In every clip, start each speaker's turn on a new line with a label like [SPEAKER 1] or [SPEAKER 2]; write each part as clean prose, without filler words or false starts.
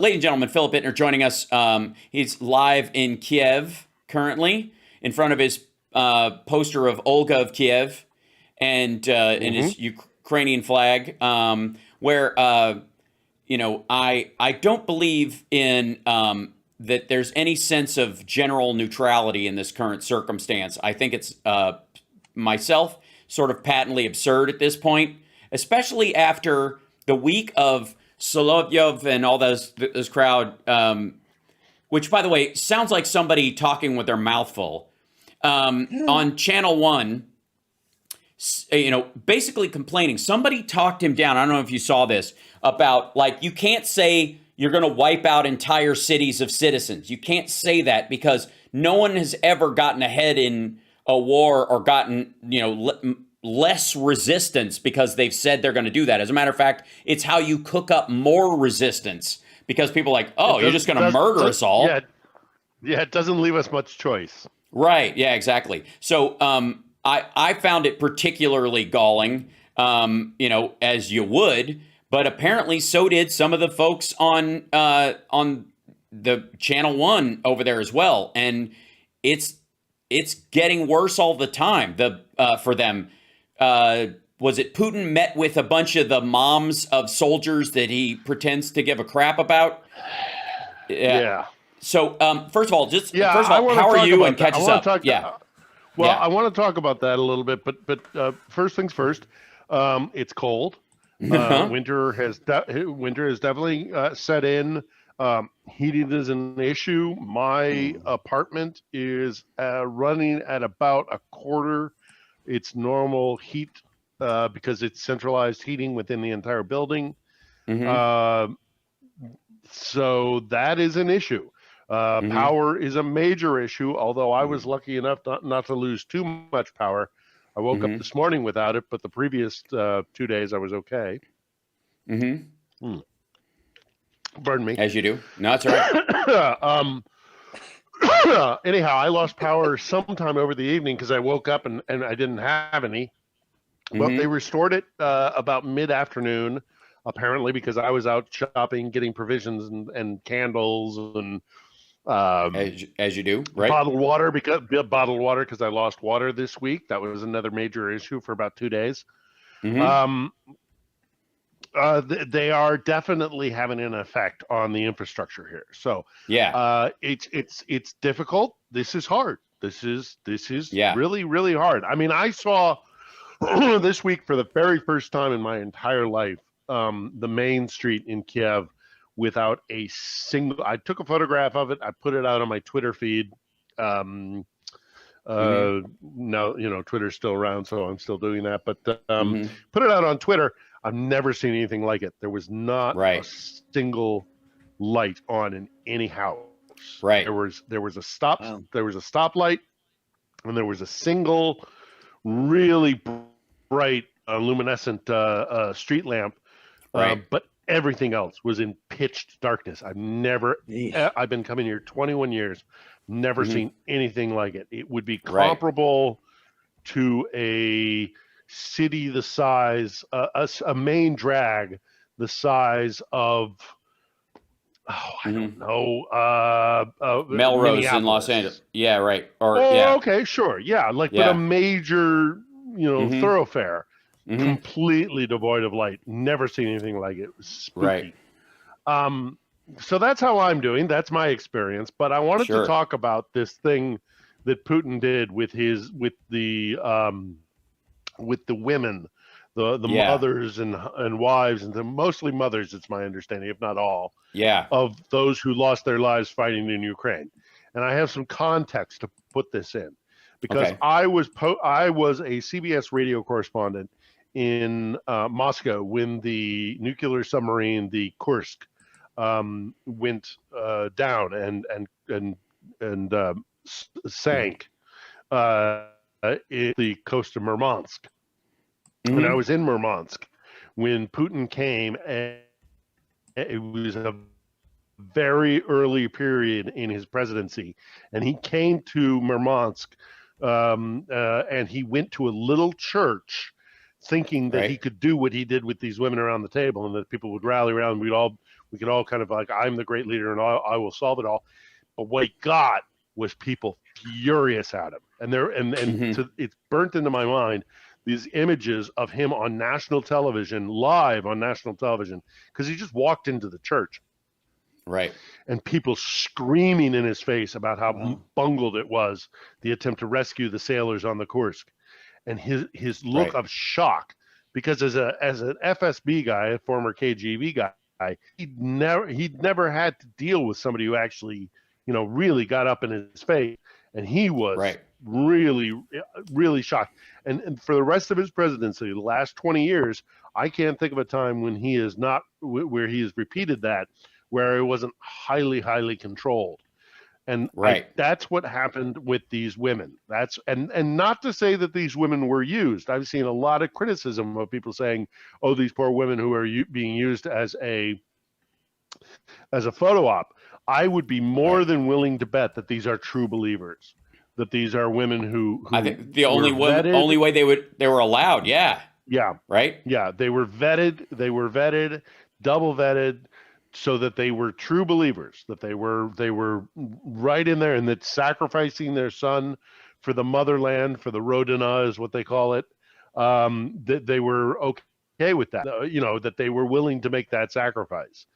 [SPEAKER 1] Ladies and gentlemen, Philip Ittner joining us. He's live in Kiev currently in front of his poster of Olga of Kiev and in
[SPEAKER 2] Hmm.
[SPEAKER 1] his Ukrainian flag, where I don't believe in that there's any sense of general neutrality in this current circumstance. I think it's myself sort of patently absurd at this point, especially after the week of Solovyov and all those crowd, which by the way sounds like somebody talking with their mouth full, on Channel One, basically complaining. Somebody talked him down. I don't know if you saw this about like you can't say you're going to wipe out entire cities of citizens. You can't say that because no one has ever gotten ahead in a war or gotten less resistance because they've said they're going to do that. As a matter of fact, it's how you cook up more resistance because people are like, oh,
[SPEAKER 2] It
[SPEAKER 1] you're
[SPEAKER 2] does,
[SPEAKER 1] just going to
[SPEAKER 2] does,
[SPEAKER 1] murder
[SPEAKER 2] does
[SPEAKER 1] us
[SPEAKER 2] yeah,
[SPEAKER 1] all.
[SPEAKER 2] yeah, it doesn't leave us much choice.
[SPEAKER 1] Right. Yeah, exactly. So I found it particularly galling, as you would, but apparently so did some of the folks on the Channel One over there as well. And it's it's getting worse all the time. For them, was it Putin met with a bunch of the moms of soldiers that he pretends to give a crap about? Yeah.
[SPEAKER 2] Yeah.
[SPEAKER 1] So
[SPEAKER 2] Yeah,
[SPEAKER 1] first of
[SPEAKER 2] I
[SPEAKER 1] all,
[SPEAKER 2] want to
[SPEAKER 1] how are
[SPEAKER 2] talk
[SPEAKER 1] you? And
[SPEAKER 2] about that.
[SPEAKER 1] catch
[SPEAKER 2] I
[SPEAKER 1] us
[SPEAKER 2] want to
[SPEAKER 1] up.
[SPEAKER 2] talk.
[SPEAKER 1] Yeah.
[SPEAKER 2] Well,
[SPEAKER 1] Yeah.
[SPEAKER 2] I want to talk about that a little bit, but first things first. It's cold.
[SPEAKER 1] Uh-huh.
[SPEAKER 2] Winter has definitely set in. Heating is an issue. My apartment is running at about a quarter its normal heat because it's centralized heating within the entire building.
[SPEAKER 1] Mm-hmm.
[SPEAKER 2] Uh, so that is an issue.
[SPEAKER 1] Mm-hmm.
[SPEAKER 2] Power is a major issue, although I was lucky enough not to lose too much power. I woke up
[SPEAKER 1] Mm-hmm.
[SPEAKER 2] this morning without it, but the previous 2 days I was okay.
[SPEAKER 1] Mm-hmm.
[SPEAKER 2] Hmm. Pardon me.
[SPEAKER 1] As you do. No, that's all right.
[SPEAKER 2] um, anyhow, I lost power sometime over the evening because I woke up and I didn't have any. But they
[SPEAKER 1] Mm-hmm.
[SPEAKER 2] restored it about mid-afternoon, apparently because I was out shopping, getting provisions and candles and
[SPEAKER 1] As you do, right?
[SPEAKER 2] bottled water because I lost water this week. That was another major issue for about 2 days.
[SPEAKER 1] Mm-hmm.
[SPEAKER 2] Um, they are definitely having an effect on the infrastructure here. So
[SPEAKER 1] Yeah.
[SPEAKER 2] it's difficult. This is hard. This is
[SPEAKER 1] Yeah.
[SPEAKER 2] really really hard. I mean, I saw this week for the very first time in my entire life the main street in Kiev without a single. I took a photograph of it. I put it out on my Twitter feed. Um,
[SPEAKER 1] Mm-hmm.
[SPEAKER 2] Now Twitter's still around, so I'm still doing that. But
[SPEAKER 1] Mm-hmm.
[SPEAKER 2] put it out on Twitter. I've never seen anything like it. There was not a
[SPEAKER 1] Right.
[SPEAKER 2] single light on in any house.
[SPEAKER 1] Right.
[SPEAKER 2] There was a stop
[SPEAKER 3] Wow.
[SPEAKER 2] there was a stoplight, and there was a single really bright luminescent street lamp,
[SPEAKER 1] Right.
[SPEAKER 2] but everything else was in pitched darkness.
[SPEAKER 3] Yeesh.
[SPEAKER 2] I've been coming here 21 years, never
[SPEAKER 1] Mm-hmm.
[SPEAKER 2] seen anything like it. It would be
[SPEAKER 1] Right.
[SPEAKER 2] comparable to a city the size, a main drag the size of, oh, I
[SPEAKER 1] Mm-hmm.
[SPEAKER 2] don't know,
[SPEAKER 1] Melrose in Los Angeles.
[SPEAKER 2] Minneapolis.
[SPEAKER 1] Yeah. Right. Or
[SPEAKER 2] Oh,
[SPEAKER 1] yeah.
[SPEAKER 2] okay, sure, yeah, but a
[SPEAKER 1] Yeah.
[SPEAKER 2] major,
[SPEAKER 1] Mm-hmm.
[SPEAKER 2] thoroughfare,
[SPEAKER 1] Mm-hmm.
[SPEAKER 2] completely devoid of light. Never seen anything like it. It was
[SPEAKER 1] Right.
[SPEAKER 2] spooky. Um, so that's how I'm doing. That's my experience. But I wanted to
[SPEAKER 1] Sure.
[SPEAKER 2] talk about this thing that Putin did with the women, the
[SPEAKER 1] Yeah.
[SPEAKER 2] mothers and wives, and mostly mothers. It's my understanding, if not all,
[SPEAKER 1] Yeah.
[SPEAKER 2] of those who lost their lives fighting in Ukraine. And I have some context to put this in because
[SPEAKER 1] Okay.
[SPEAKER 2] I was a CBS radio correspondent in Moscow when the nuclear submarine, the Kursk, went down and sank in the coast of Murmansk. And I
[SPEAKER 1] Mm-hmm.
[SPEAKER 2] was in Murmansk when Putin came, and it was a very early period in his presidency, and he came to Murmansk, and he went to a little church, thinking that he
[SPEAKER 1] Right.
[SPEAKER 2] could do what he did with these women around the table, and that people would rally around. We could all kind of like, I'm the great leader and I will solve it all. But what he got was people furious at him. And it's burnt into my mind, these images of him on national television, live on national television, because he just walked into the church.
[SPEAKER 1] Right.
[SPEAKER 2] And people screaming in his face about how bungled it was, the attempt to rescue the sailors on the Kursk. And his look of shock, because as an FSB guy, a former KGB guy, he'd never had to deal with somebody who actually, really got up in his face. And he was really, really shocked. And for the rest of his presidency, the last 20 years, I can't think of a time when he is not, where he has repeated that, where it wasn't highly, highly controlled. And that's what happened with these women. And not to say that these women were used. I've seen a lot of criticism of people saying, oh, these poor women who are being used as a photo op. I would be more than willing to bet that these are true believers, that these are women who
[SPEAKER 1] I think the only way they were allowed. Yeah.
[SPEAKER 2] Yeah.
[SPEAKER 1] Right.
[SPEAKER 2] Yeah. They were vetted, double vetted, so that they were true believers, that they were right in there, and that sacrificing their son for the motherland, for the Rodina is what they call it, that they were okay with that, that they were willing to make that sacrifice.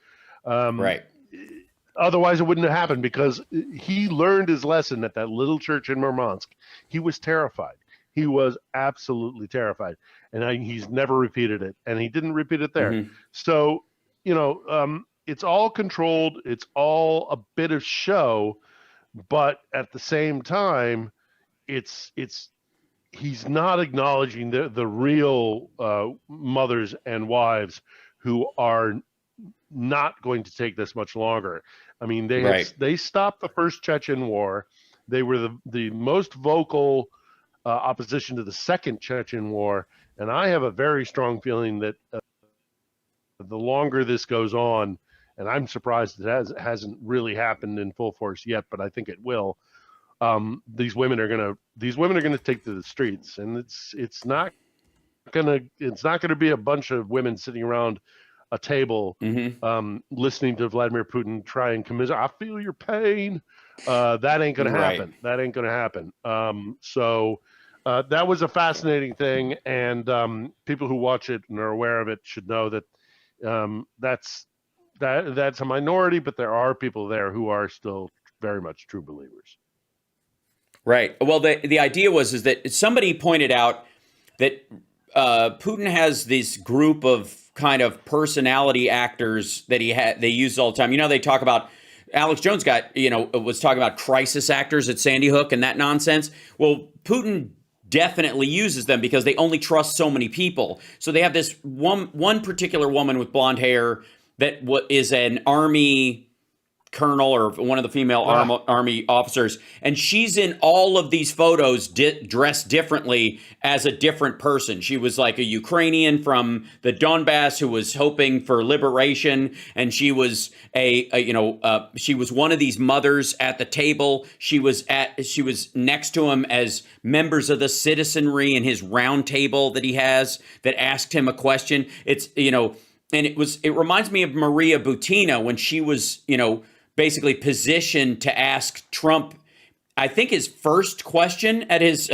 [SPEAKER 2] Otherwise, it wouldn't have happened, because he learned his lesson at that little church in Murmansk. He was terrified. He was absolutely terrified, and he's never repeated it, and he didn't repeat it there. Mm-hmm. So, it's all controlled. It's all a bit of show, but at the same time, he's not acknowledging the real mothers and wives who are not going to take this much longer. I mean, they stopped the first Chechen war. They were the most vocal opposition to the second Chechen war, and I have a very strong feeling that the longer this goes on, and I'm surprised it hasn't really happened in full force yet, but I think it will. These women are gonna take to the streets, and it's not gonna be a bunch of women sitting around a table, listening to Vladimir Putin try and commiserate. I feel your pain. That ain't gonna happen. That ain't gonna happen. So that was a fascinating thing, and people who watch it and are aware of it should know that that's a minority, but there are people there who are still very much true believers.
[SPEAKER 1] Right. Well, the idea is that somebody pointed out that Putin has this group of kind of personality actors that they use all the time. They talk about Alex Jones was talking about crisis actors at Sandy Hook and that nonsense. Well, Putin definitely uses them because they only trust so many people. So they have this one particular woman with blonde hair that is an army colonel or one of the female army officers, and she's in all of these photos dressed differently as a different person. She was like a Ukrainian from the Donbass who was hoping for liberation, and she was she was one of these mothers at the table. She was next to him as members of the citizenry in his round table that he has that asked him a question. It's and it reminds me of Maria Butina when she was basically positioned to ask Trump, I think, his first question at his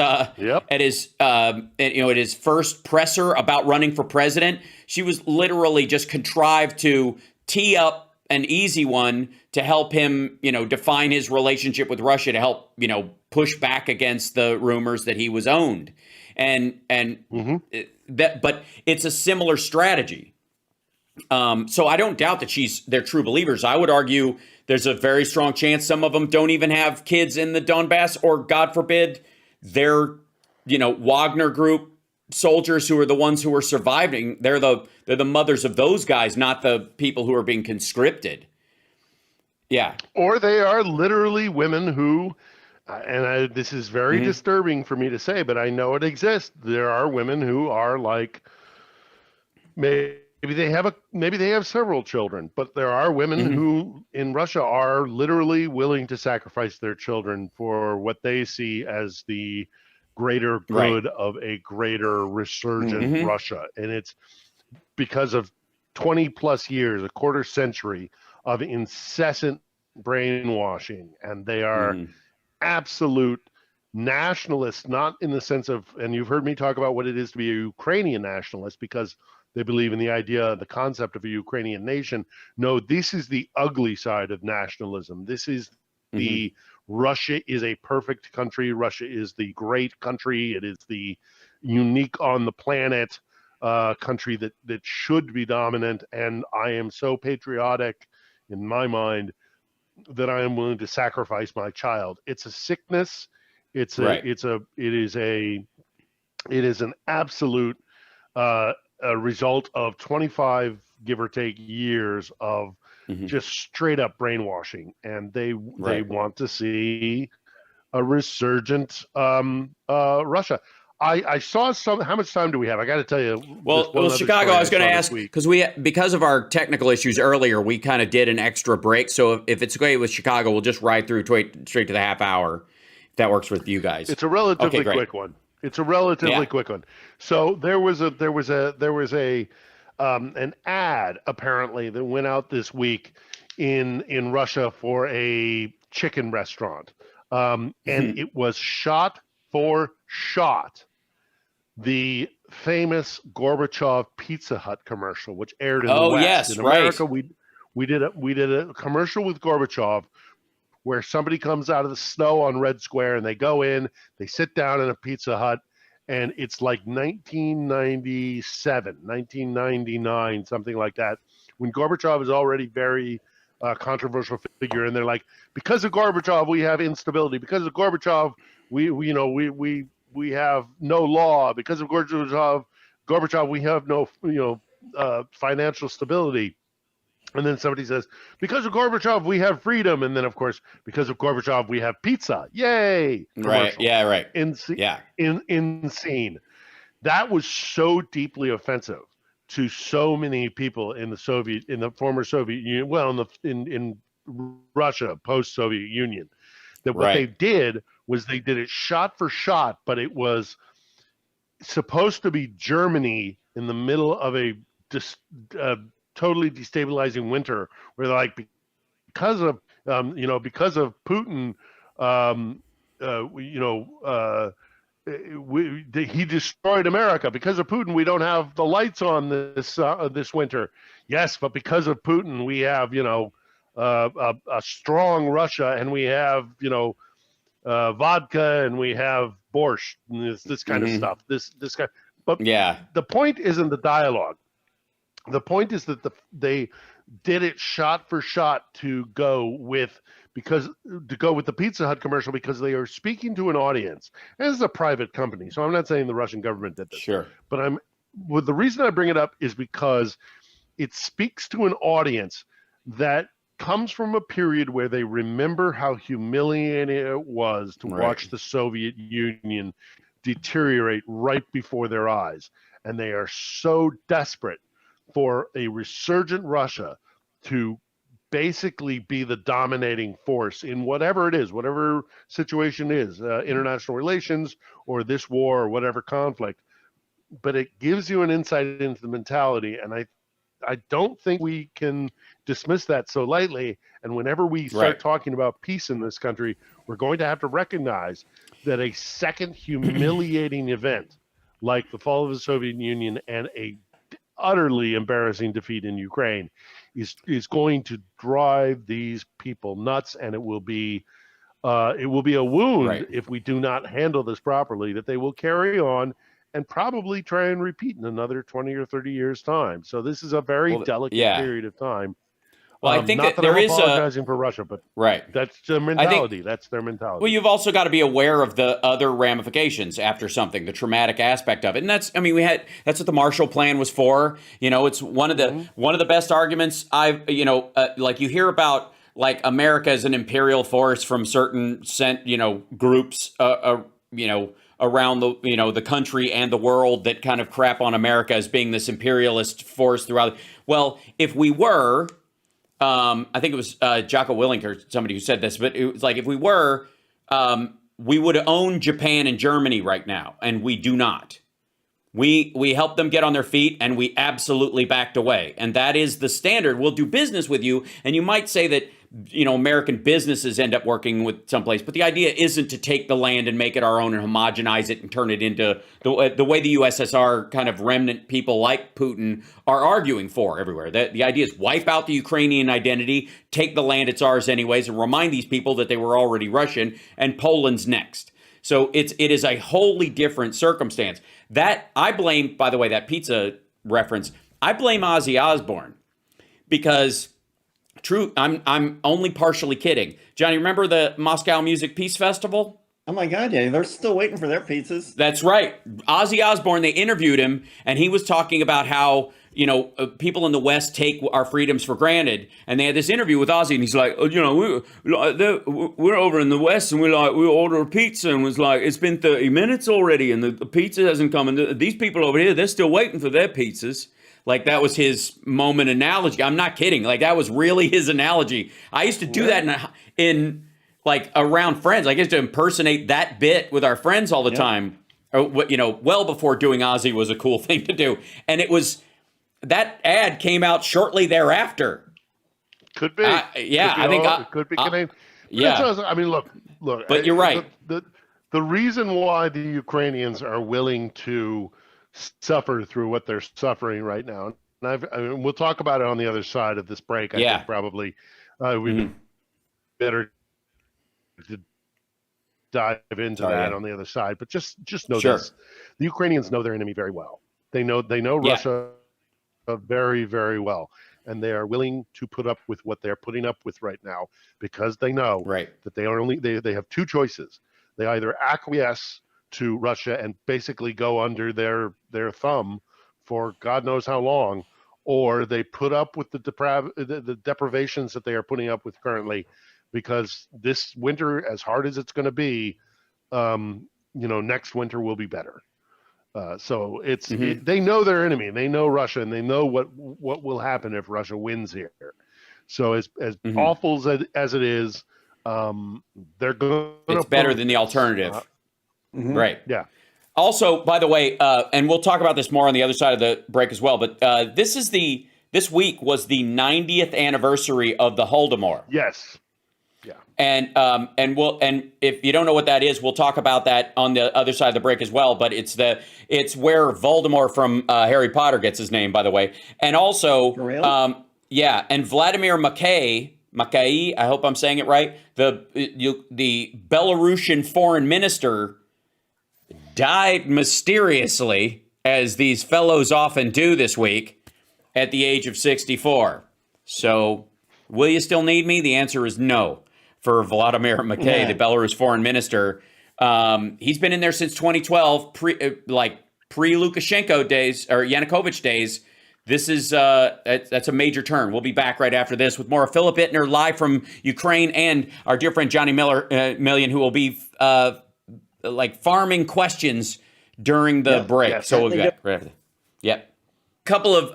[SPEAKER 1] first presser about running for president. She was literally just contrived to tee up an easy one to help him, define his relationship with Russia, to help, push back against the rumors that he was owned. But it's a similar strategy. So I don't doubt that they're true believers. I would argue there's a very strong chance some of them don't even have kids in the Donbass, or God forbid, they're, Wagner Group soldiers who are the ones who are surviving. They're the mothers of those guys, not the people who are being conscripted. Yeah. Or
[SPEAKER 2] they are literally women who, this is very disturbing for me to say, but I know it exists. There are women who are like, maybe they have several children, but there are women who in Russia are literally willing to sacrifice their children for what they see as the greater good of a greater resurgent Russia. And it's because of 20 plus years, a quarter century of incessant brainwashing, and they are absolute nationalists, not in the sense of, and you've heard me talk about what it is to be a Ukrainian nationalist, because they believe in the idea, the concept of a Ukrainian nation. No, this is the ugly side of nationalism. This is the Russia is a perfect country. Russia is the great country. It is the unique on the planet country that should be dominant. And I am so patriotic in my mind that I am willing to sacrifice my child. It's a sickness. It is an absolute a result of 25, give or take, years of just straight up brainwashing, and they want to see a resurgent Russia. I saw some. How much time do we have? I got to tell you.
[SPEAKER 1] Well, Chicago. I was going to ask because of our technical issues earlier, we kind of did an extra break. So if it's okay with Chicago, we'll just ride through straight to the half hour. If that works with you guys.
[SPEAKER 2] It's a relatively quick one. Quick one. So there was an ad apparently that went out this week in Russia for a chicken restaurant, and it was shot for shot the famous Gorbachev Pizza Hut commercial, which aired in the West.
[SPEAKER 1] Yes,
[SPEAKER 2] in America, we did a commercial with Gorbachev where somebody comes out of the snow on Red Square and they go in, they sit down in a Pizza Hut, and it's like 1997, 1999, something like that, when Gorbachev is already very controversial figure, and they're like, because of Gorbachev we have instability, because of Gorbachev we have no law, because of Gorbachev we have no financial stability. And then somebody says, because of Gorbachev, we have freedom. And then, of course, because of Gorbachev, we have pizza. Yay.
[SPEAKER 1] Right. Yeah, right.
[SPEAKER 2] Insane. That was so deeply offensive to so many people in the former Soviet Union, well, in Russia, post-Soviet Union, that what they did was they did it shot for shot, but it was supposed to be Germany in the middle of a totally destabilizing winter, where they're like, because of Putin, he destroyed America. Because of Putin, we don't have the lights on this winter. Yes, but because of Putin, we have a strong Russia, and we have vodka, and we have borscht, and this kind of stuff. This kind. But the point isn't the dialogue. The point is that they did it shot for shot to go with the Pizza Hut commercial, because they are speaking to an audience. And this is a private company, so I'm not saying the Russian government did this.
[SPEAKER 1] Sure.
[SPEAKER 2] But the reason I bring it up is because it speaks to an audience that comes from a period where they remember how humiliating it was to watch the Soviet Union deteriorate right before their eyes. And they are so desperate for a resurgent Russia to basically be the dominating force in whatever it is, whatever situation is, international relations or this war or whatever conflict. But it gives you an insight into the mentality, and I don't think we can dismiss that so lightly. And whenever we start talking about peace in this country, we're going to have to recognize that a second humiliating event like the fall of the Soviet Union and a utterly embarrassing defeat in Ukraine is going to drive these people nuts, and it will be a wound if we do not handle this properly, that they will carry on and probably try and repeat in another 20 or 30 years' time. So this is a very delicate period of time.
[SPEAKER 1] Well, I think
[SPEAKER 2] not
[SPEAKER 1] that
[SPEAKER 2] there
[SPEAKER 1] there
[SPEAKER 2] is
[SPEAKER 1] is
[SPEAKER 2] apologizing for Russia, but that's their mentality. That's their mentality.
[SPEAKER 1] Well, you've also got to be aware of the other ramifications after something, the traumatic aspect of it, and that's what the Marshall Plan was for. It's one of the best arguments like you hear about, like, America as an imperial force from certain groups around the country and the world that kind of crap on America as being this imperialist force throughout. Well, if we were. I think it was Jocko Willink or somebody who said this, but it was like, if we were, we would own Japan and Germany right now, and we do not. We helped them get on their feet, and we absolutely backed away. And that is the standard. We'll do business with you. And you might say that, American businesses end up working with someplace, but the idea isn't to take the land and make it our own and homogenize it and turn it into the way the USSR kind of remnant people like Putin are arguing for everywhere. The idea is wipe out the Ukrainian identity, take the land, it's ours anyways, and remind these people that they were already Russian, and Poland's next. So it is a wholly different circumstance. That I blame, by the way, that pizza reference, I blame Ozzy Osbourne because I'm only partially kidding. Johnny, remember the Moscow Music Peace Festival?
[SPEAKER 3] Oh my God, yeah, they're still waiting for their pizzas.
[SPEAKER 1] That's right. Ozzy Osbourne, they interviewed him, and he was talking about how, people in the West take our freedoms for granted. And they had this interview with Ozzy, and he's like, we're over in the West, and we order a pizza, and was like, it's been 30 minutes already, and the pizza hasn't come. And these people over here, they're still waiting for their pizzas. Like, that was his moment analogy. I'm not kidding. Like, that was really his analogy. I used to do that in like around friends. I used to impersonate that bit with our friends all the time. Well before doing Ozzy was a cool thing to do. And it was, that ad came out shortly thereafter.
[SPEAKER 2] Could be.
[SPEAKER 1] I think
[SPEAKER 2] it could be Canadian. I mean, look.
[SPEAKER 1] But you're right.
[SPEAKER 2] The reason why the Ukrainians are willing to suffer through what they're suffering right now, and we'll talk about it on the other side of this break. I think probably we better to dive into that on the other side. But just know this: the Ukrainians know their enemy very well. They know Russia very, very well, and they are willing to put up with what they're putting up with right now because they know that they have two choices. They either acquiesce to Russia and basically go under their thumb for God knows how long, or they put up with the deprivations that they are putting up with currently, because this winter, as hard as it's going to be, next winter will be better. So they know their enemy, they know Russia, and they know what will happen if Russia wins here. So as awful as it is, they're going.
[SPEAKER 1] It's better than the alternative. Right.
[SPEAKER 2] Yeah.
[SPEAKER 1] Also, by the way, and we'll talk about this more on the other side of the break as well, but this week was the 90th anniversary of the Holodomor.
[SPEAKER 2] Yes. Yeah.
[SPEAKER 1] And if you don't know what that is, we'll talk about that on the other side of the break as well. But it's where Voldemort from Harry Potter gets his name, by the way. And also,
[SPEAKER 3] For real?
[SPEAKER 1] and Vladimir Mackay, I hope I'm saying it right, the Belarusian foreign minister died mysteriously, as these fellows often do this week, at the age of 64. So, will you still need me? The answer is no. For Vladimir Mackay, the Belarus foreign minister, he's been in there since 2012, pre-Lukashenko days or Yanukovych days. This is that's a major turn. We'll be back right after this with more of Philip Ittner live from Ukraine, and our dear friend Johnny Million, who will be farming questions during the break.
[SPEAKER 2] Yes,
[SPEAKER 1] so we'll be back right after that. Yep. Couple of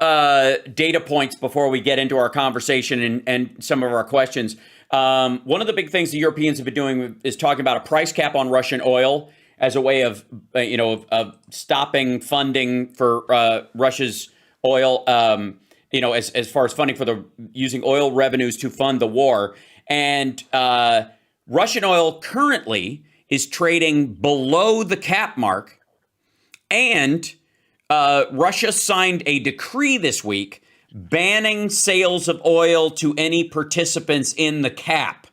[SPEAKER 1] data points before we get into our conversation and some of our questions. One of the big things the Europeans have been doing is talking about a price cap on Russian oil as a way of stopping funding for Russia's oil. As far as funding for using oil revenues to fund the war. And Russian oil currently is trading below the cap mark, and Russia signed a decree this week banning sales of oil to any participants in the cap.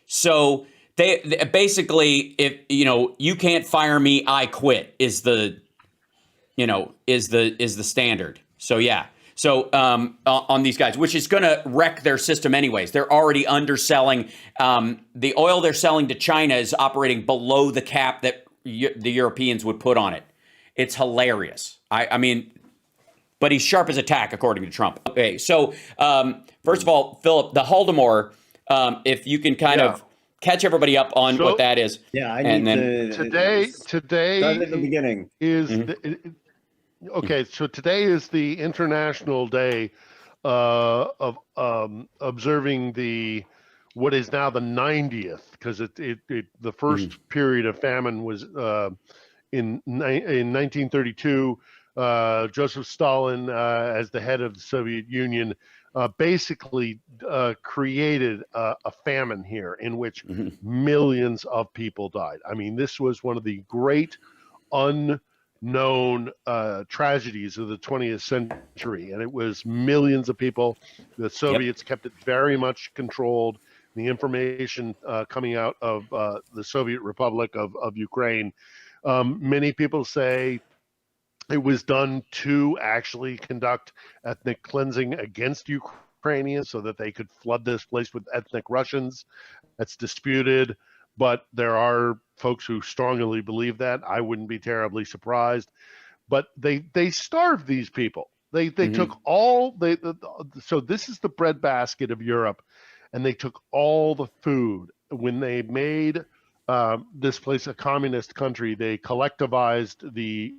[SPEAKER 1] So they basically, if you can't fire me, I quit is the standard. So yeah. So on these guys, which is going to wreck their system anyways. They're already underselling. The oil they're selling to China is operating below the cap that the Europeans would put on it. It's hilarious. I mean, but he's sharp as a tack, according to Trump. Okay, so first of all, Philip, the Holodomor, if you can kind of catch everybody up on what that is.
[SPEAKER 3] Yeah,
[SPEAKER 2] today
[SPEAKER 3] start at the beginning.
[SPEAKER 2] Is okay. So today is the International Day of observing what is now the 90th, because the first period of famine was in 1932 Joseph Stalin, as the head of the Soviet Union, basically created a famine here in which millions of people died. I mean, this was one of the great unknown tragedies of the 20th century, and it was millions of people. The Soviets kept it very much controlled. The information coming out of the Soviet Republic of Ukraine, many people say it was done to actually conduct ethnic cleansing against Ukrainians so that they could flood this place with ethnic Russians. That's disputed, but there are folks who strongly believe that. I wouldn't be terribly surprised. But they starved these people. They took all so this is the breadbasket of Europe, and they took all the food. When they made this place a communist country, they collectivized the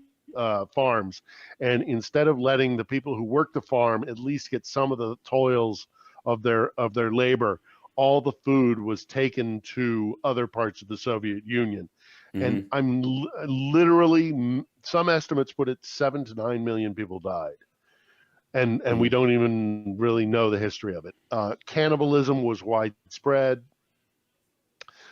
[SPEAKER 2] farms, and instead of letting the people who work the farm at least get some of the toils of their labor, all the food was taken to other parts of the Soviet Union. And I'm literally, some estimates put it 7 to 9 million people died, and we don't even really know the history of it. Cannibalism was widespread.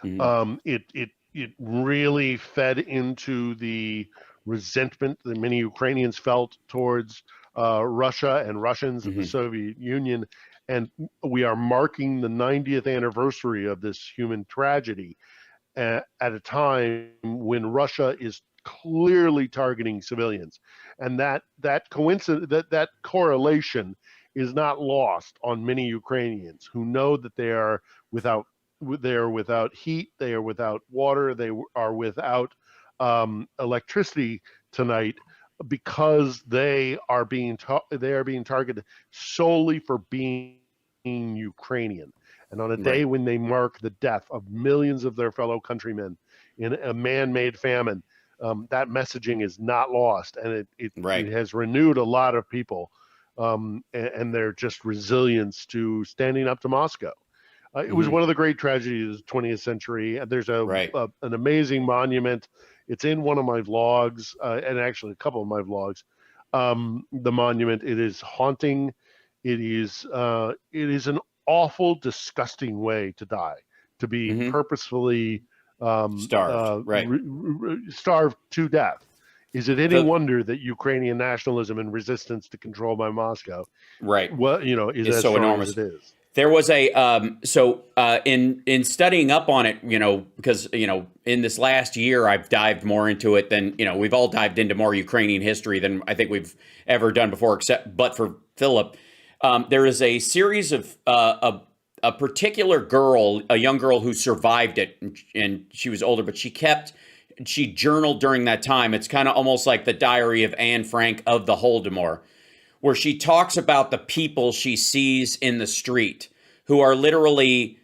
[SPEAKER 2] It really fed into the resentment that many Ukrainians felt towards Russia and Russians of the Soviet Union. And we are marking the 90th anniversary of this human tragedy at a time when Russia is clearly targeting civilians. And that coincidence, that correlation is not lost on many Ukrainians who know that they are without heat, they are without water, they are without electricity tonight, because they are being targeted solely for being Ukrainian. And on a day when they mark the death of millions of their fellow countrymen in a man-made famine, that messaging is not lost, and it has renewed a lot of people and their just resilience to standing up to Moscow. It was one of the great tragedies of the 20th century. There's an amazing monument. It's in one of my vlogs, and actually a couple of my vlogs. The monument, it is haunting. It is an awful, disgusting way to die, to be purposefully
[SPEAKER 1] starved,
[SPEAKER 2] starved to death. Is it any wonder that Ukrainian nationalism and resistance to control by Moscow, is as
[SPEAKER 1] so
[SPEAKER 2] strong
[SPEAKER 1] enormous
[SPEAKER 2] as it is?
[SPEAKER 1] There was a in studying up on it, because in this last year I've dived more into it than we've all dived into more Ukrainian history than I think we've ever done before, but for Philip. There is a series of a particular girl, a young girl who survived it, and she was older, but she journaled during that time. It's kind of almost like the diary of Anne Frank of the Holodomor, where she talks about the people she sees in the street who are literally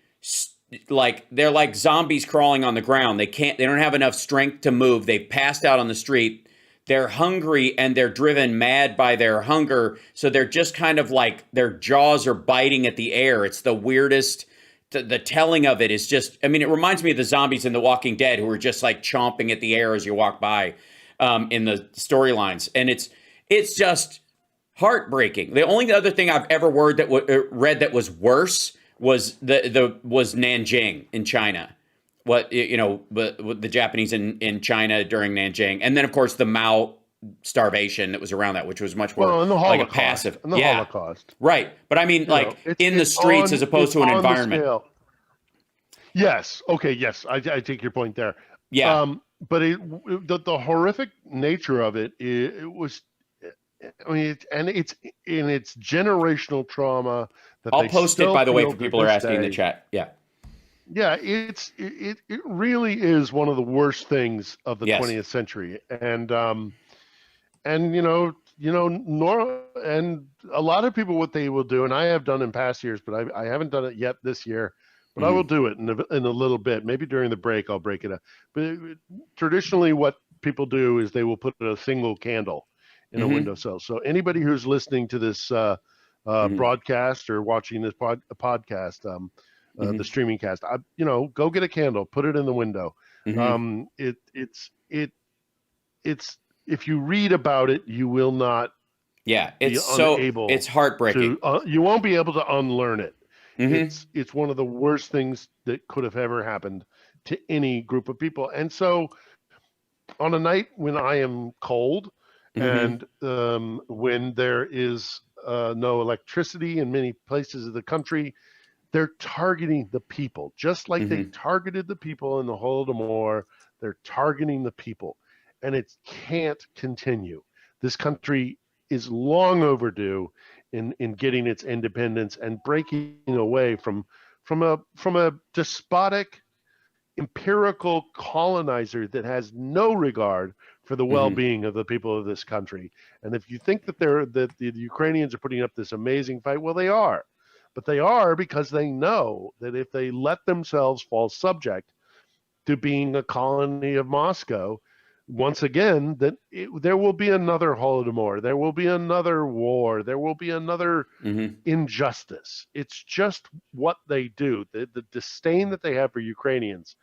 [SPEAKER 1] they're like zombies crawling on the ground. They don't have enough strength to move. They've passed out on the street. They're hungry and they're driven mad by their hunger. So they're just kind of like their jaws are biting at the air. It's the weirdest. The telling of it is just, it reminds me of the zombies in The Walking Dead who are just like chomping at the air as you walk by in the storylines. And it's just heartbreaking. The only other thing I've ever read that was worse was was Nanjing in China. The Japanese in China during Nanjing, and then of course the Mao starvation that was around that, which was much more like a passive.
[SPEAKER 2] Holocaust,
[SPEAKER 1] right? But in the streets as opposed to an environment.
[SPEAKER 2] Yes. Okay. Yes, I take your point there.
[SPEAKER 1] Yeah.
[SPEAKER 2] But the horrific nature of it was. It's in its generational trauma that
[SPEAKER 1] I'll post it, by the way, for people who are asking in the chat. Yeah.
[SPEAKER 2] Yeah, it really is one of the worst things of the 20th century, and and a lot of people, what they will do, and I have done in past years, but I haven't done it yet this year, but I will do it in a little bit. Maybe during the break I'll break it up. But traditionally, what people do is they will put a single candle in a windowsill. So anybody who's listening to this broadcast or watching this podcast, the streaming cast, go get a candle, put it in the window. It's if you read about it, you will not
[SPEAKER 1] Yeah,
[SPEAKER 2] be unable
[SPEAKER 1] it's heartbreaking.
[SPEAKER 2] to. You won't be able to unlearn it.
[SPEAKER 1] Mm-hmm.
[SPEAKER 2] It's one of the worst things that could have ever happened to any group of people. And so, on a night when I am cold,
[SPEAKER 1] Mm-hmm.
[SPEAKER 2] and when there is no electricity in many places of the country, they're targeting the people, just like they
[SPEAKER 1] Mm-hmm.
[SPEAKER 2] targeted the people in the Holodomor. They're targeting the people, and it can't continue. This country is long overdue in getting its independence and breaking away from a despotic empirical colonizer that has no regard for the
[SPEAKER 1] Mm-hmm.
[SPEAKER 2] well-being of the people of this country. And if you think that the Ukrainians are putting up this amazing fight, well, they are. But they are because they know that if they let themselves fall subject to being a colony of Moscow, once again, there will be another Holodomor, there will be another war, there will be another
[SPEAKER 1] Mm-hmm.
[SPEAKER 2] injustice. It's just what they do. The disdain that they have for Ukrainians,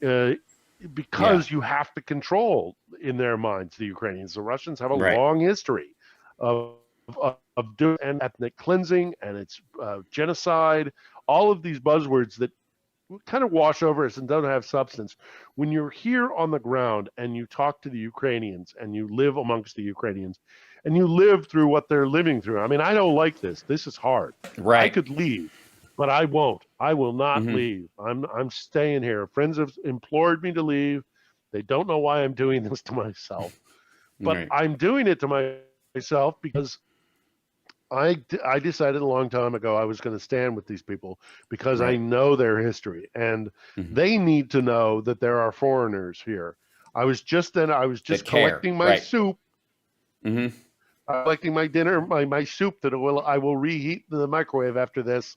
[SPEAKER 2] uh,
[SPEAKER 1] Yeah.
[SPEAKER 2] because you have to control in their minds the Ukrainians. The Russians have a
[SPEAKER 1] Right.
[SPEAKER 2] long history of doing and ethnic cleansing, and it's genocide. All of these buzzwords that kind of wash over us and don't have substance. When you're here on the ground and you talk to the Ukrainians and you live amongst the Ukrainians and you live through what they're living through. I mean, I don't like this. This is hard. I
[SPEAKER 1] Right.
[SPEAKER 2] could leave, but I won't. I will not
[SPEAKER 1] Mm-hmm.
[SPEAKER 2] leave. I'm staying here. Friends have implored me to leave. They don't know why I'm doing this to myself, but
[SPEAKER 1] Right.
[SPEAKER 2] I'm doing it to myself because I decided a long time ago I was going to stand with these people because I
[SPEAKER 1] Right.
[SPEAKER 2] know their history, and
[SPEAKER 1] Mm-hmm.
[SPEAKER 2] they need to know that there are foreigners here. I was just
[SPEAKER 1] That care.
[SPEAKER 2] collecting my
[SPEAKER 1] Right.
[SPEAKER 2] soup,
[SPEAKER 1] Mm-hmm.
[SPEAKER 2] collecting my dinner, my soup that I will reheat in the microwave after this,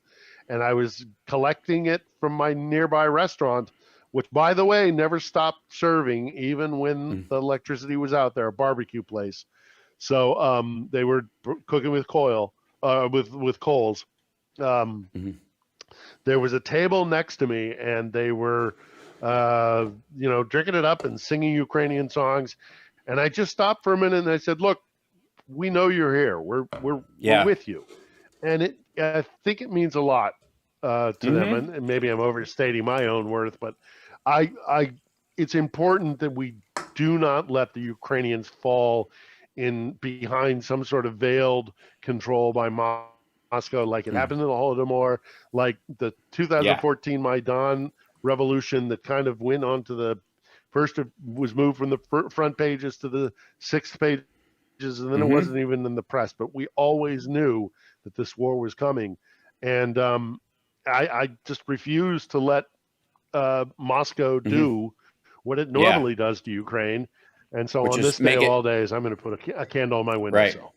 [SPEAKER 2] and I was collecting it from my nearby restaurant, which, by the way, never stopped serving even when
[SPEAKER 1] Mm-hmm.
[SPEAKER 2] the electricity was out there, a barbecue place. So they were cooking with with coals. Um,
[SPEAKER 1] Mm-hmm.
[SPEAKER 2] there was a table next to me, and they were, drinking it up and singing Ukrainian songs. And I just stopped for a minute and I said, "Look, we know you're here. We're
[SPEAKER 1] Yeah.
[SPEAKER 2] with you." And I think it means a lot to them.
[SPEAKER 1] Mm-hmm.
[SPEAKER 2] And maybe I'm overstating my own worth, but it's important that we do not let the Ukrainians fall in behind some sort of veiled control by Moscow, like it
[SPEAKER 1] Mm-hmm.
[SPEAKER 2] happened in the Holodomor, like the
[SPEAKER 1] Yeah.
[SPEAKER 2] 2014 Maidan revolution that kind of went on to the first, it was moved from the front pages to the sixth pages, and then it
[SPEAKER 1] Mm-hmm.
[SPEAKER 2] wasn't even in the press. But we always knew that this war was coming, and I just refuse to let Moscow
[SPEAKER 1] Mm-hmm.
[SPEAKER 2] do what it
[SPEAKER 1] Yeah.
[SPEAKER 2] normally does to Ukraine. And so
[SPEAKER 1] Which
[SPEAKER 2] on
[SPEAKER 1] is
[SPEAKER 2] this day
[SPEAKER 1] make
[SPEAKER 2] of
[SPEAKER 1] it
[SPEAKER 2] all days, I'm going to put a candle on my
[SPEAKER 1] right.
[SPEAKER 2] windowsill.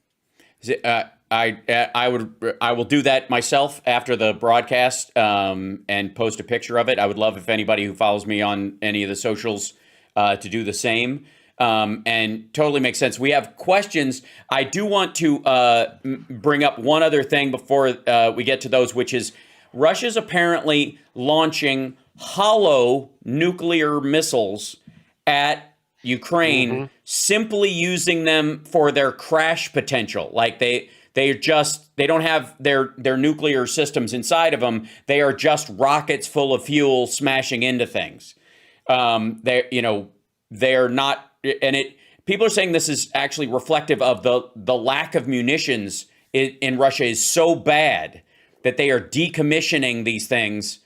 [SPEAKER 1] I will do that myself after the broadcast and post a picture of it. I would love if anybody who follows me on any of the socials to do the same. And totally makes sense. We have questions. I do want to bring up one other thing before we get to those, which is Russia's apparently launching hollow nuclear missiles at Ukraine,
[SPEAKER 2] Mm-hmm.
[SPEAKER 1] simply using them for their crash potential. Like they don't have their nuclear systems inside of them. They are just rockets full of fuel smashing into things. They're not, and it. People are saying this is actually reflective of the lack of munitions in Russia is so bad that they are decommissioning these things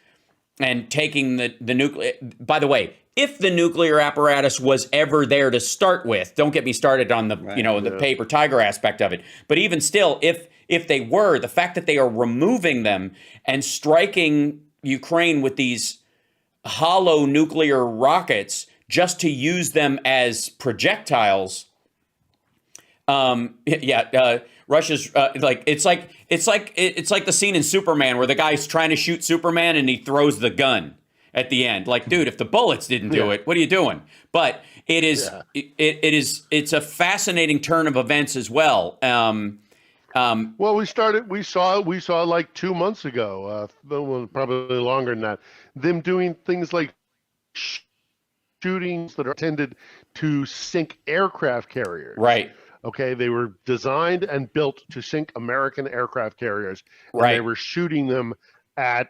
[SPEAKER 1] and taking the nuclear. By the way, if the nuclear apparatus was ever there to start with, don't get me started on the
[SPEAKER 3] Right.
[SPEAKER 1] the paper tiger aspect of it. But even still, if they were, the fact that they are removing them and striking Ukraine with these hollow nuclear rockets just to use them as projectiles. Russia's it's like the scene in Superman where the guy's trying to shoot Superman and he throws the gun at the end. Like, dude, if the bullets didn't do
[SPEAKER 2] Yeah.
[SPEAKER 1] it, what are you doing? But it is
[SPEAKER 2] Yeah.
[SPEAKER 1] it's a fascinating turn of events as well.
[SPEAKER 2] Well, we saw like 2 months ago, well, probably longer than that, them doing things like shootings that are intended to sink aircraft carriers.
[SPEAKER 1] Right.
[SPEAKER 2] Okay, they were designed and built to sink American aircraft carriers, and
[SPEAKER 1] Right.
[SPEAKER 2] they were shooting them at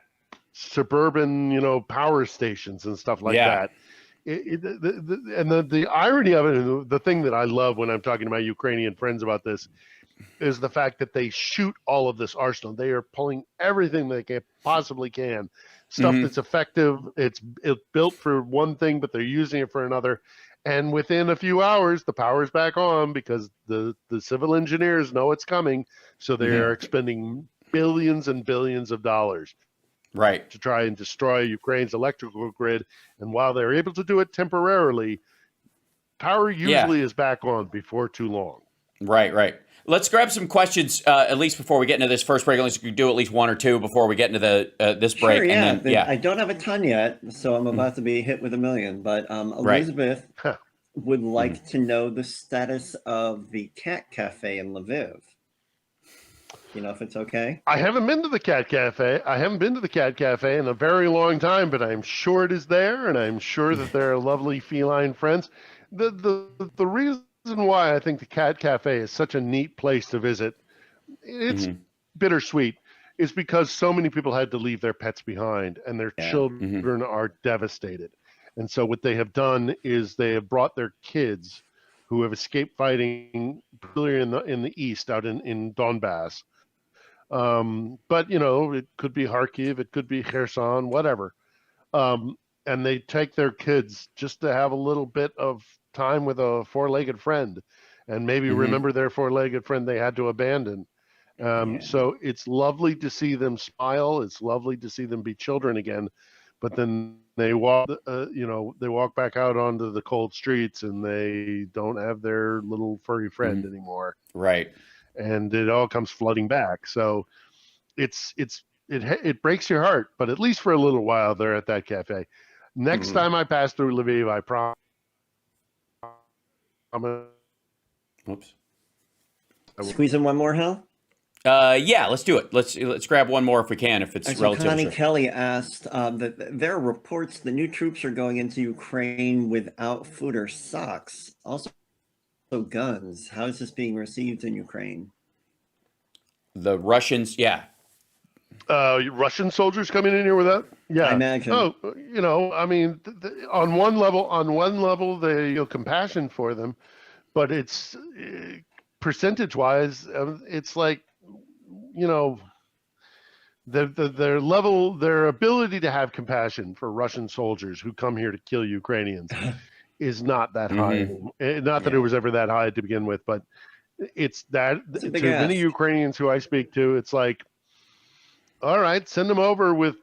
[SPEAKER 2] suburban, power stations and stuff like
[SPEAKER 1] Yeah.
[SPEAKER 2] that. The irony of it, and the thing that I love when I'm talking to my Ukrainian friends about this, is the fact that they shoot all of this arsenal. They are pulling everything they possibly can. Stuff
[SPEAKER 1] Mhm.
[SPEAKER 2] that's effective. It's built for one thing, but they're using it for another. And within a few hours, the power's back on because the civil engineers know it's coming. So they
[SPEAKER 1] Mhm.
[SPEAKER 2] are expending billions and billions of dollars
[SPEAKER 1] Right.
[SPEAKER 2] to try and destroy Ukraine's electrical grid. And while they're able to do it temporarily, power usually is back on before too long.
[SPEAKER 1] Right. Right. Let's grab some questions, at least before we get into this first break. At least we do at least one or two before we get into the this break.
[SPEAKER 3] Sure, yeah.
[SPEAKER 1] And then,
[SPEAKER 3] I don't have a ton yet, so I'm about to be hit with 1,000,000. But
[SPEAKER 1] Right.
[SPEAKER 3] Elizabeth would like to know the status of the cat cafe in Lviv. You know if it's okay?
[SPEAKER 2] I haven't been to the cat cafe. I haven't been to the cat cafe in a very long time, but I'm sure it is there, and I'm sure that there are lovely feline friends. The reason why I think the cat cafe is such a neat place to visit, it's bittersweet, is because so many people had to leave their pets behind, and their children are devastated. And so what they have done is they have brought their kids who have escaped fighting, particularly in the east, out in Donbass. But it could be Kharkiv, it could be Kherson, whatever. And they take their kids just to have a little bit of time with a four-legged friend, and maybe remember their four-legged friend they had to abandon. So it's lovely to see them smile. It's lovely to see them be children again. But then they walk, they walk back out onto the cold streets, and they don't have their little furry friend anymore.
[SPEAKER 1] Right.
[SPEAKER 2] And it all comes flooding back. So it breaks your heart, but at least for a little while they're at that cafe. Next time I pass through Lviv, I promise.
[SPEAKER 1] Oops.
[SPEAKER 3] Squeeze in one more, Hal?
[SPEAKER 1] Yeah, let's do it. Let's grab one more if we can, if it's relatively
[SPEAKER 3] Connie
[SPEAKER 1] short.
[SPEAKER 3] Kelly asked that there are reports the new troops are going into Ukraine without food or socks. Also guns. How is this being received in Ukraine?
[SPEAKER 1] The Russians, yeah.
[SPEAKER 2] Russian soldiers coming in here with that? Yeah.
[SPEAKER 3] I imagine.
[SPEAKER 2] Oh, I mean, on one level, they feel compassion for them, but it's percentage-wise, it's like, their ability to have compassion for Russian soldiers who come here to kill Ukrainians is not that high. Not that it was ever that high to begin with, but it's that to many Ukrainians who I speak to, it's like, all right, send them over with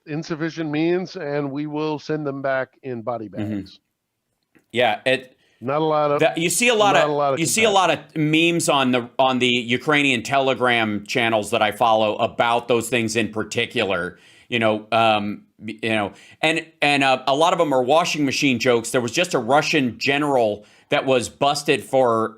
[SPEAKER 2] insufficient means, and we will send them back in body bags.
[SPEAKER 1] Yeah,
[SPEAKER 2] not a lot of
[SPEAKER 1] you see a lot of memes on the Ukrainian Telegram channels that I follow about those things in particular. And a lot of them are washing machine jokes. There was just a Russian general that was busted for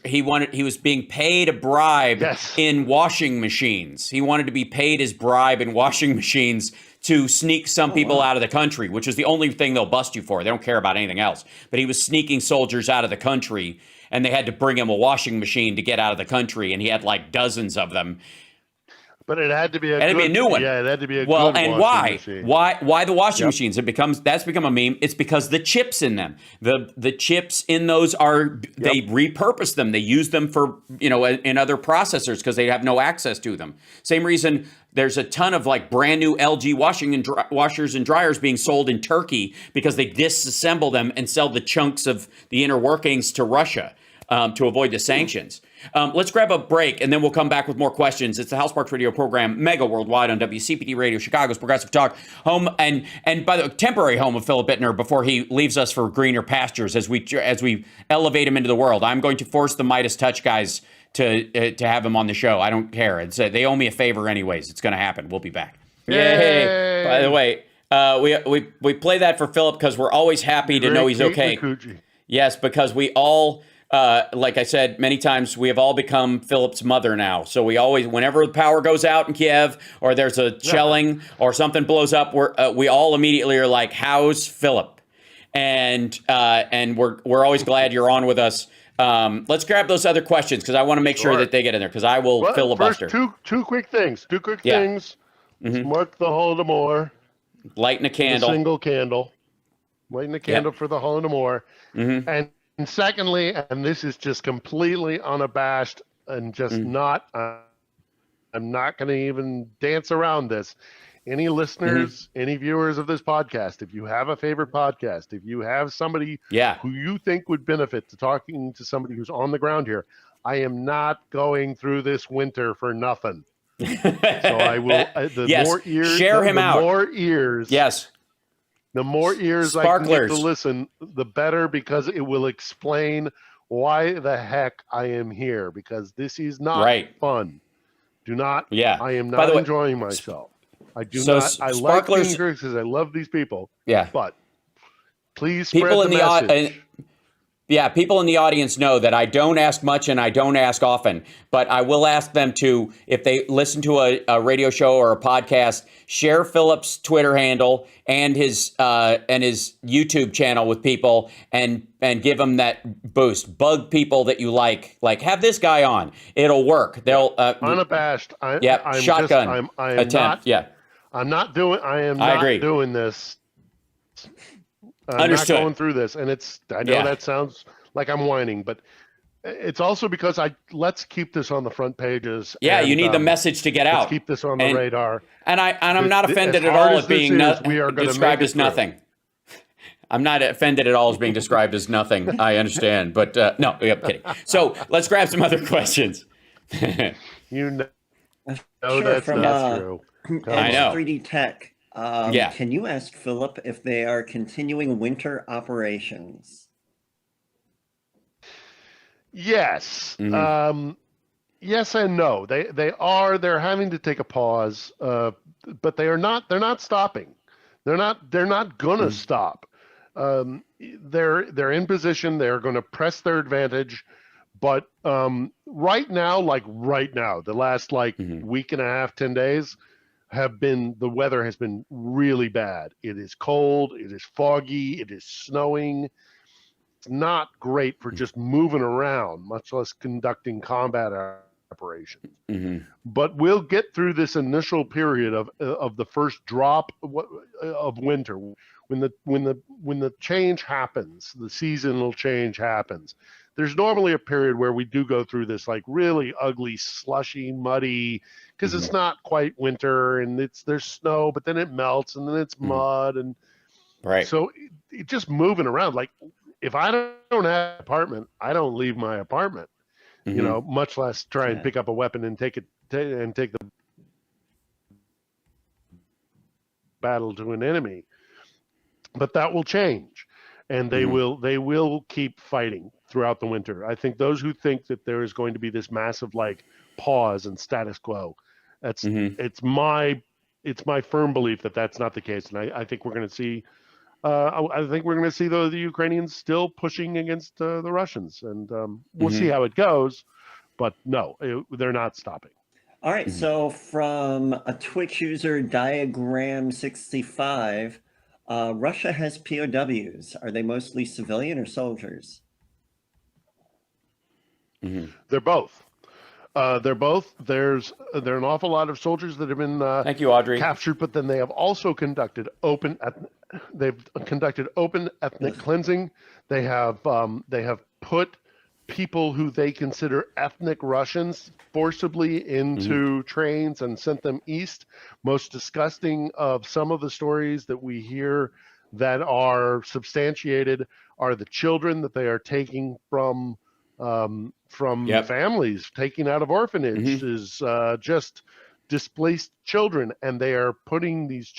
[SPEAKER 1] he was being paid a bribe in washing machines. He wanted to be paid his bribe in washing machines to sneak some people out of the country, which is the only thing they'll bust you for. They don't care about anything else. But he was sneaking soldiers out of the country, and they had to bring him a washing machine to get out of the country, and he had like dozens of them.
[SPEAKER 2] But it had to be a
[SPEAKER 1] new one.
[SPEAKER 2] Yeah, it had to be a good
[SPEAKER 1] and
[SPEAKER 2] washing machine.
[SPEAKER 1] Why the washing machines? That's become a meme. It's because the chips in them. The chips in those they repurpose them. They use them for, in other processors because they have no access to them. Same reason there's a ton of like brand new LG washers and dryers being sold in Turkey because they disassemble them and sell the chunks of the inner workings to Russia to avoid the sanctions. Let's grab a break, and then we'll come back with more questions. It's the House Sparks Radio program, mega worldwide on WCPT Radio, Chicago's Progressive Talk, home and by the temporary home of Philip Ittner before he leaves us for greener pastures as we elevate him into the world. I'm going to force the Midas Touch guys to have him on the show. I don't care. They owe me a favor anyways. It's going to happen. We'll be back. Yay! By the way, we play that for Philip because we're always happy to know he's okay. Yes, because we all. Like I said many times, we have all become Philip's mother now. So we always, whenever the power goes out in Kiev, or there's a shelling, or something blows up, we all immediately are like, "How's Philip?" and we're always glad you're on with us. Let's grab those other questions because I want to make sure that they get in there because I will
[SPEAKER 2] Well,
[SPEAKER 1] filibuster.
[SPEAKER 2] First, two quick things.
[SPEAKER 1] Yeah.
[SPEAKER 2] Let's mark the Holodomor.
[SPEAKER 1] Lighting a candle.
[SPEAKER 2] The single candle. Lighting the candle for the Holodomor. And secondly, and this is just completely unabashed and just not, I'm not going to even dance around this. Any listeners, any viewers of this podcast, if you have a favorite podcast, if you have somebody who you think would benefit to talking to somebody who's on the ground here, I am not going through this winter for nothing. So I will, more ears,
[SPEAKER 1] share him out.
[SPEAKER 2] More ears.
[SPEAKER 1] Yes.
[SPEAKER 2] The more ears I can get to listen, the better, because it will explain why the heck I am here, because this is not fun. Do not.
[SPEAKER 1] Yeah.
[SPEAKER 2] I am not enjoying myself. I do not. I like being here because I love these people.
[SPEAKER 1] Yeah.
[SPEAKER 2] But please spread the message.
[SPEAKER 1] People in the audience know that I don't ask much and I don't ask often, but I will ask them to, if they listen to a radio show or a podcast, share Philip's Twitter handle and his YouTube channel with people and give them that boost. Bug people that you like have this guy on. It'll work. They'll
[SPEAKER 2] unabashed.
[SPEAKER 1] Shotgun attempt.
[SPEAKER 2] I am not doing this. I'm
[SPEAKER 1] Understood.
[SPEAKER 2] not going through this, and I know that sounds like I'm whining, but it's also because let's keep this on the front pages.
[SPEAKER 1] Yeah, you need the message to get out.
[SPEAKER 2] Let's keep this on the radar.
[SPEAKER 1] And I'm not offended at all at being described as nothing. I'm not offended at all as being described as nothing. I understand, but no, I'm kidding. So let's grab some other questions.
[SPEAKER 2] You know
[SPEAKER 3] sure,
[SPEAKER 2] that's not true.
[SPEAKER 1] I know.
[SPEAKER 3] 3D Tech. Can you ask Philip if they are continuing winter operations?
[SPEAKER 2] Yes. Yes and no. They're having to take a pause, but they're not stopping. They're not gonna stop. They're in position. They're going to press their advantage. But right now, the last week and a half, 10 days, the weather has been really bad. It is cold, it is foggy, it is snowing. It's not great for just moving around, much less conducting combat operations. But we'll get through this initial period of the first drop of winter. When the change happens, the seasonal change happens. There's normally a period where we do go through this really ugly, slushy, muddy, because it's not quite winter and there's snow, but then it melts and then it's mud and so it just moving around. If I don't have an apartment, I don't leave my apartment. Much less try and pick up a weapon and take the battle to an enemy. But that will change, and they will keep fighting throughout the winter. I think those who think that there is going to be this massive pause and status quo, it's my firm belief that that's not the case, and I think we're going to see. I think we're going to see the Ukrainians still pushing against the Russians, and we'll see how it goes. But no, they're not stopping.
[SPEAKER 3] All right. So from a Twitch user, Diagram65, Russia has POWs. Are they mostly civilian or soldiers?
[SPEAKER 2] They're both. They're both. There are an awful lot of soldiers that have been
[SPEAKER 1] thank you, Audrey,
[SPEAKER 2] captured, but then they have also conducted open ethnic cleansing. They have put people who they consider ethnic Russians forcibly into trains and sent them east. Most disgusting of some of the stories that we hear that are substantiated are the children that they are taking from families, taking out of orphanages, just displaced children, and they are putting these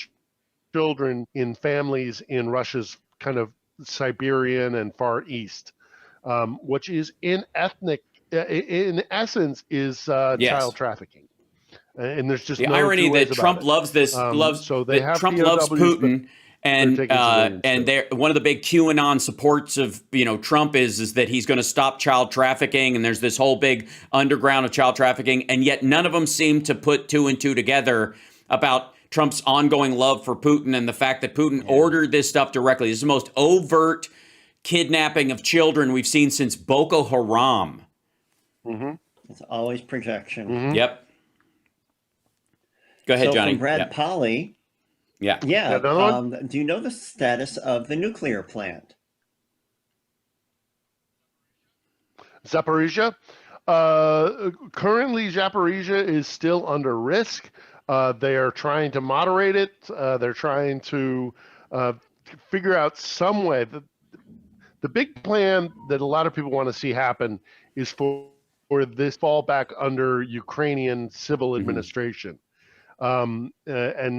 [SPEAKER 2] children in families in Russia's kind of Siberian and Far East, which is in essence is child trafficking. And there's just
[SPEAKER 1] the irony that Trump loves this. Trump loves Putin. And they're one of the big QAnon supports of Trump is that he's going to stop child trafficking, and there's this whole big underground of child trafficking, and yet none of them seem to put two and two together about Trump's ongoing love for Putin and the fact that Putin ordered this stuff directly. This is the most overt kidnapping of children we've seen since Boko Haram.
[SPEAKER 2] Mm-hmm.
[SPEAKER 3] It's always projection.
[SPEAKER 2] Mm-hmm.
[SPEAKER 1] Yep. Go ahead,
[SPEAKER 3] So
[SPEAKER 1] Johnny.
[SPEAKER 3] from Brad Polly.
[SPEAKER 1] Yeah.
[SPEAKER 3] Yeah.
[SPEAKER 2] Another one?
[SPEAKER 3] Do you know the status of the nuclear plant?
[SPEAKER 2] Zaporizhia. Currently, Zaporizhia is still under risk. They are trying to moderate it. They're trying to figure out some way. The big plan that a lot of people want to see happen is for this fall back under Ukrainian civil administration, and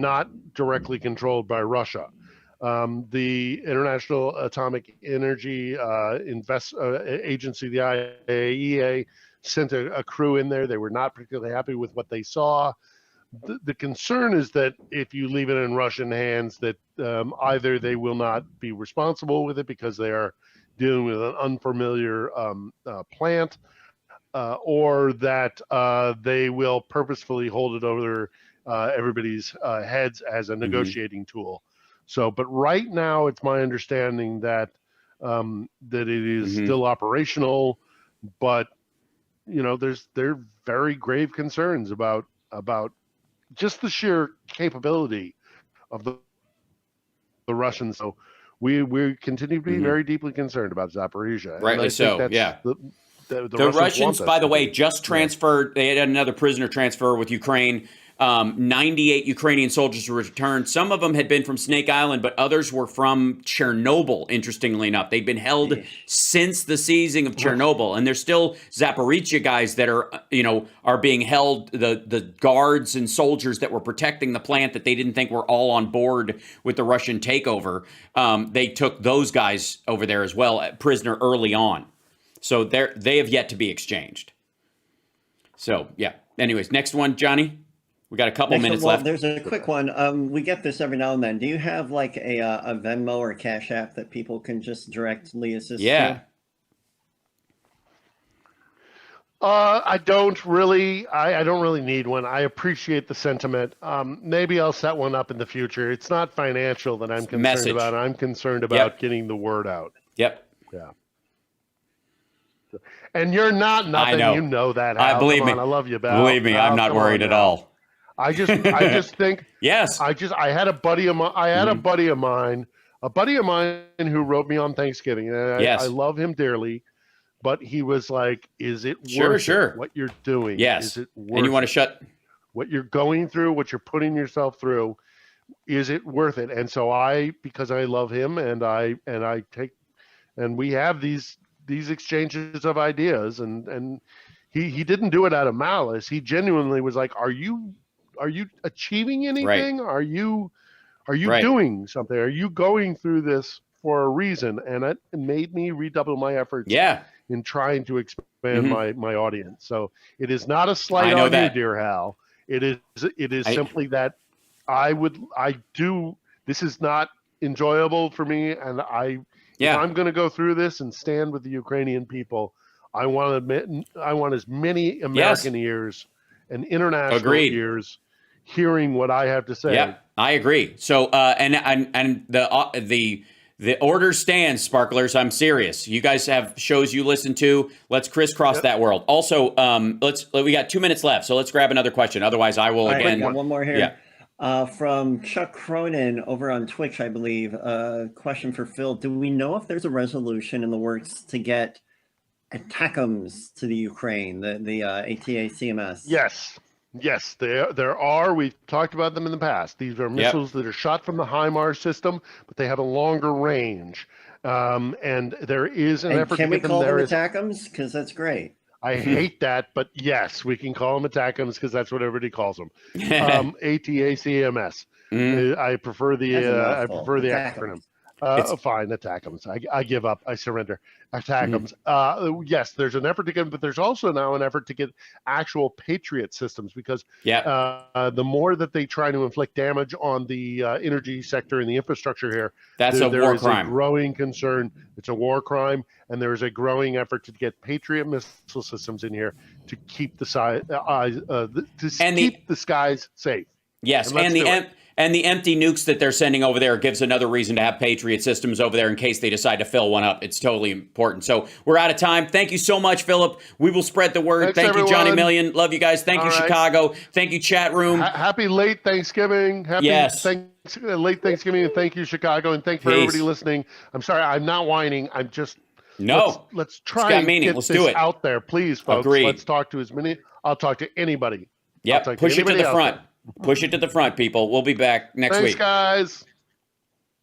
[SPEAKER 2] not directly controlled by Russia. The International Atomic Energy Agency, the IAEA, sent a crew in there. They were not particularly happy with what they saw. The concern is that if you leave it in Russian hands, that either they will not be responsible with it because they are dealing with an unfamiliar plant, or that they will purposefully hold it over everybody's heads as a negotiating tool. So, but right now, it's my understanding that that it is still operational, but there are very grave concerns about just the sheer capability of the Russians. So we continue to be very deeply concerned about Zaporizhia.
[SPEAKER 1] Rightly so. Yeah.
[SPEAKER 2] The
[SPEAKER 1] Russians, by the way,
[SPEAKER 2] be.
[SPEAKER 1] just transferred. They had another prisoner transfer with Ukraine. 98 Ukrainian soldiers were returned. Some of them had been from Snake Island, but others were from Chernobyl, interestingly enough. They'd been held since the seizing of Chernobyl. And there's still Zaporizhia guys that are being held, the guards and soldiers that were protecting the plant that they didn't think were all on board with the Russian takeover. They took those guys over there as well, prisoner early on. So they have yet to be exchanged. So, yeah. Anyways, next one, Johnny. We got a couple minutes left.
[SPEAKER 3] There's a quick one. We get this every now and then. Do you have like a Venmo or Cash App that people can just directly assist to?
[SPEAKER 2] I don't really need one. I appreciate the sentiment. Maybe I'll set one up in the future. It's not financial that I'm concerned about. I'm concerned about getting the word out.
[SPEAKER 1] Yep.
[SPEAKER 2] Yeah. And you're not nothing.
[SPEAKER 1] I know.
[SPEAKER 2] You know that.
[SPEAKER 1] I believe me.
[SPEAKER 2] I love you, Val.
[SPEAKER 1] Believe me, I'm not worried at all.
[SPEAKER 2] I just think.
[SPEAKER 1] Yes.
[SPEAKER 2] I had a buddy of mine. A buddy of mine who wrote me on Thanksgiving. And I love him dearly, but he was like, "Is it worth it, what you're doing?
[SPEAKER 1] Yes.
[SPEAKER 2] Is it worth
[SPEAKER 1] and you want to shut
[SPEAKER 2] what you're going through, what you're putting yourself through? Is it worth it?" And so because I love him, and we have these exchanges of ideas, and he didn't do it out of malice. He genuinely was like, are you achieving anything?
[SPEAKER 1] Right.
[SPEAKER 2] Are you doing something? Are you going through this for a reason? And it made me redouble my efforts in trying to expand my audience. So it is not a slight on you, dear Hal. It is simply that this is not enjoyable for me, and if I'm going to go through this and stand with the Ukrainian people, I want as many American ears and international ears hearing what I have to say.
[SPEAKER 1] Yeah, I agree. So, and the order stands, sparklers. I'm serious. You guys have shows you listen to. Let's crisscross that world. Also, we got 2 minutes left, so let's grab another question. Otherwise, I will again.
[SPEAKER 3] I got one more here.
[SPEAKER 1] Yeah.
[SPEAKER 3] From Chuck Cronin over on Twitch, I believe. Question for Phil: do we know if there's a resolution in the works to get ATACMS to the Ukraine, the ATA CMS?
[SPEAKER 2] Yes, there are. We've talked about them in the past. These are missiles that are shot from the HIMARS system, but they have a longer range. And there is an effort to get them. Can we call them
[SPEAKER 3] ATACMS? Because that's great.
[SPEAKER 2] I hate that, but yes, we can call them ATACMS because that's what everybody calls them. ATACMS. I prefer the acronym. Fine, ATACMS. I give up. I surrender. ATACMS. Yes, there's an effort to get, but there's also now an effort to get actual Patriot systems because the more that they try to inflict damage on the energy sector and the infrastructure here,
[SPEAKER 1] there is a
[SPEAKER 2] growing concern. It's a war crime, and there is a growing effort to get Patriot missile systems in here to keep the skies safe.
[SPEAKER 1] Yes, And the empty nukes that they're sending over there gives another reason to have Patriot systems over there in case they decide to fill one up. It's totally important. So we're out of time. Thank you so much, Philip. We will spread the word.
[SPEAKER 2] Thanks,
[SPEAKER 1] Thank you, Johnny
[SPEAKER 2] everyone.
[SPEAKER 1] Million. Love you guys. Thank
[SPEAKER 2] All
[SPEAKER 1] you,
[SPEAKER 2] right.
[SPEAKER 1] Chicago. Thank you, chat room.
[SPEAKER 2] Happy late Thanksgiving. Happy
[SPEAKER 1] Yes.
[SPEAKER 2] late Thanksgiving, and thank you, Chicago, and thank you for
[SPEAKER 1] Peace.
[SPEAKER 2] everybody listening. I'm sorry, I'm not whining. I'm just
[SPEAKER 1] No.
[SPEAKER 2] Let's try
[SPEAKER 1] got
[SPEAKER 2] and
[SPEAKER 1] meaning.
[SPEAKER 2] get
[SPEAKER 1] Let's
[SPEAKER 2] this
[SPEAKER 1] do it.
[SPEAKER 2] out there, please, folks.
[SPEAKER 1] Agreed.
[SPEAKER 2] Let's talk to as many. I'll talk to anybody.
[SPEAKER 1] Yep.
[SPEAKER 2] I'll talk
[SPEAKER 1] Push it to
[SPEAKER 2] anybody
[SPEAKER 1] the
[SPEAKER 2] out
[SPEAKER 1] front.
[SPEAKER 2] there.
[SPEAKER 1] Push it to the front, people. We'll be back next
[SPEAKER 2] Thanks,
[SPEAKER 1] week.
[SPEAKER 2] guys.